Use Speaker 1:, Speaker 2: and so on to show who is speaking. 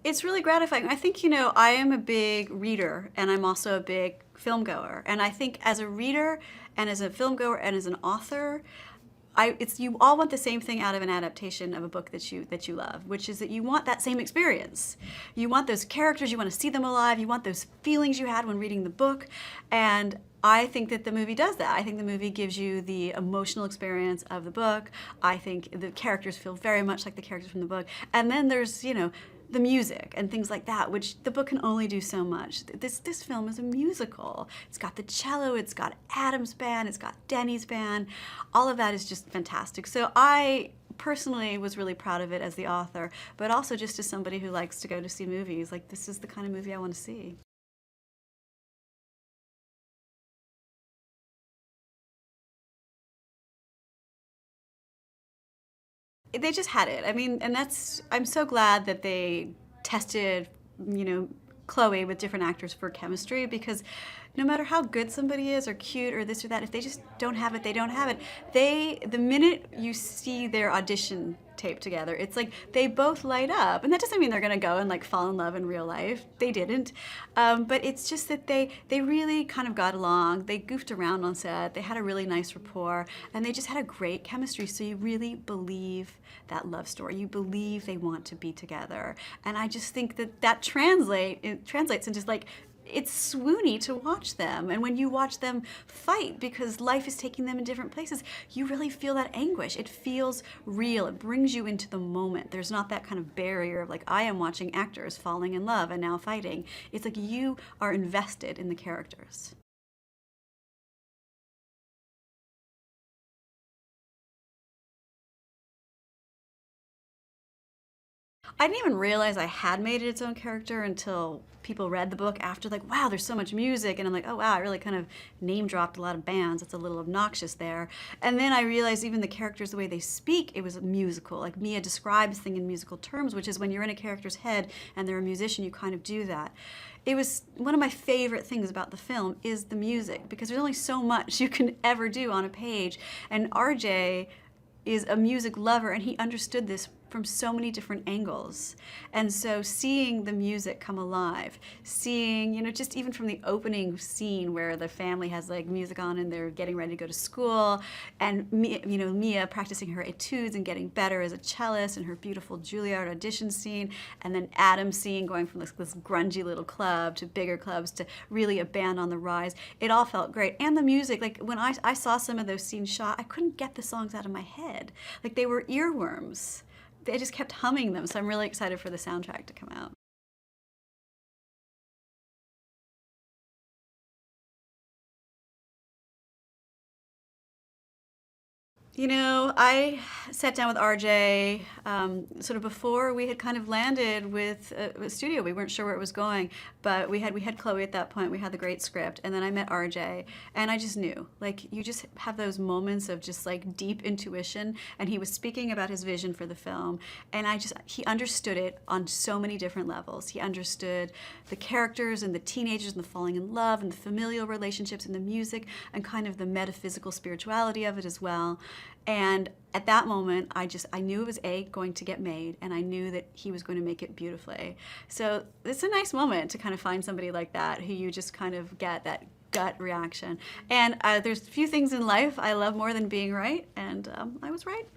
Speaker 1: It's really gratifying. I think, you know, I am a big reader and I'm also a big film goer. And I think as a reader and as a film goer and as an author, you all want the same thing out of an adaptation of a book that you love, which is that you want that same experience. You want those characters, you want to see them alive, you want those feelings you had when reading the book, and I think that the movie does that. I think the movie gives you the emotional experience of the book. I think the characters feel very much like the characters from the book. And then there's, you know, the music and things like that, which the book can only do so much. This film is a musical. It's got the cello, it's got Adam's band, it's got Denny's band. All of that is just fantastic. So I personally was really proud of it as the author, but also just as somebody who likes to go to see movies. Like, this is the kind of movie I want to see. They just had it. I mean, and I'm so glad that they tested, you know, Chloe with different actors for chemistry, because no matter how good somebody is or cute or this or that, if they just don't have it, they don't have it. The minute you see their audition tape together, it's like they both light up. And that doesn't mean they're gonna go and like fall in love in real life. They didn't. But it's just that they really kind of got along. They goofed around on set. They had a really nice rapport, and they just had a great chemistry. So you really believe that love story. You believe they want to be together. And I just think that translates into like, it's swoony to watch them. And when you watch them fight because life is taking them in different places, you really feel that anguish. It feels real. It brings you into the moment. There's not that kind of barrier of like, I am watching actors falling in love and now fighting. It's like you are invested in the characters. I didn't even realize I had made it its own character until people read the book after, like, wow, there's so much music. And I'm like, oh, wow, I really kind of name dropped a lot of bands. It's a little obnoxious there. And then I realized even the characters, the way they speak, it was a musical. Like, Mia describes things in musical terms, which is when you're in a character's head and they're a musician, you kind of do that. It was one of my favorite things about the film is the music, because there's only so much you can ever do on a page. And RJ is a music lover, and he understood this from so many different angles. And so seeing the music come alive, seeing, you know, just even from the opening scene where the family has like music on and they're getting ready to go to school, and Mia practicing her etudes and getting better as a cellist, and her beautiful Juilliard audition scene, and then Adam seeing going from this grungy little club to bigger clubs to really a band on the rise. It all felt great. And the music, like when I saw some of those scenes shot, I couldn't get the songs out of my head. Like, they were earworms. I just kept humming them, so I'm really excited for the soundtrack to come out. You know, I sat down with RJ sort of before we had kind of landed with a studio. We weren't sure where it was going, but we had Chloe at that point. We had the great script, and then I met RJ, and I just knew. Like, you just have those moments of just like deep intuition, and he was speaking about his vision for the film, and he understood it on so many different levels. He understood the characters and the teenagers and the falling in love and the familial relationships and the music and kind of the metaphysical spirituality of it as well. And at that moment, I knew it was going to get made, and I knew that he was going to make it beautifully. So it's a nice moment to kind of find somebody like that who you just kind of get that gut reaction. And there's a few things in life I love more than being right, and I was right.